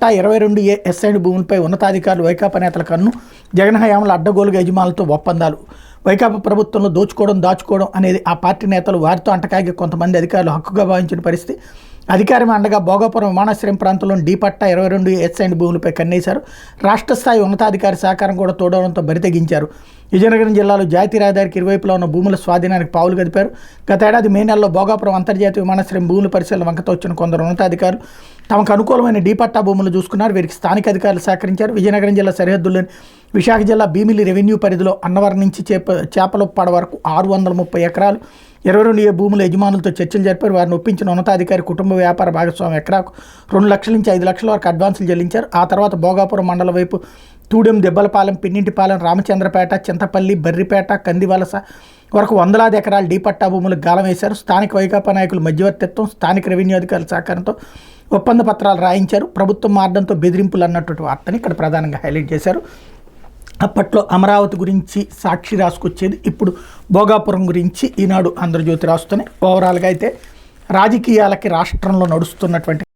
22A SID భూములపై ఉన్నతాధికారులు వైకాపా నేతల కన్ను. జగన్ హయాంలో అడ్డగోలుగా యజమానులతో ఒప్పందాలు. వైకాపా ప్రభుత్వంలో దాచుకోవడం అనేది ఆ పార్టీ నేతలు వారితో అంటకాగి కొంతమంది అధికారులు హక్కుగా భావించిన పరిస్థితి. అధికారం అండగా భోగాపురం విమానాశ్రయం ప్రాంతంలోని D/పట్టా 22A ఎస్ఐడి భూములపై కన్నేశారు. రాష్ట్ర స్థాయి ఉన్నతాధికారి సహకారం కూడా తోడవడంతో బరితెగించారు. విజయనగరం జిల్లాలో జాతీయ రహదారికి ఇరువైపులా ఉన్న భూముల స్వాధీనానికి పావులు గదిపారు. గతేడాది మే నెలలో భోగాపురం అంతర్జాతీయ విమానాశ్రయం భూముల పరిశీలన వంకతో వచ్చిన కొందరు ఉన్నతాధికారులు తమకు అనుకూలమైన D/పట్టా భూములు చూసుకున్నారు. వీరికి స్థానిక అధికారులు సహకరించారు. విజయనగరం జిల్లా సరిహద్దుల్లోని విశాఖ జిల్లా భీమిలి రెవెన్యూ పరిధిలో అన్నవరం నుంచి చేపలపాడ వరకు 630 ఎకరాలు 22A భూముల యజమానులతో చర్చలు జరిపారు. వారిని ఒప్పించిన ఉన్నతాధికారి కుటుంబ వ్యాపార భాగస్వామి ఎకరాకు 2 లక్షల నుంచి 5 లక్షల వరకు అడ్వాన్సులు చెల్లించారు. ఆ తర్వాత భోగాపురం మండలం వైపు తూడెం, దెబ్బలపాలెం, పిన్నింటిపాలెం, రామచంద్రపేట, చింతపల్లి, బర్రిపేట, కందివలస వరకు వందలాది ఎకరాలు D/పట్టా భూములకు గాలం వేశారు. స్థానిక వైకాపా నాయకులు మధ్యవర్తిత్వం, స్థానిక రెవెన్యూ అధికారుల సహకారంతో ఒప్పంద పత్రాలు రాయించారు. ప్రభుత్వం మారడంతో బెదిరింపులు అన్నటువంటి వార్తని ఇక్కడ ప్రధానంగా హైలైట్ చేశారు. అప్పట్లో అమరావతి గురించి సాక్షి రాసుకొచ్చేది, ఇప్పుడు భోగాపురం గురించి ఈనాడు ఆంధ్రజ్యోతి రాస్తూనే ఓవరాల్గా అయితే రాజకీయాలకి రాష్ట్రంలో నడుస్తున్నటువంటి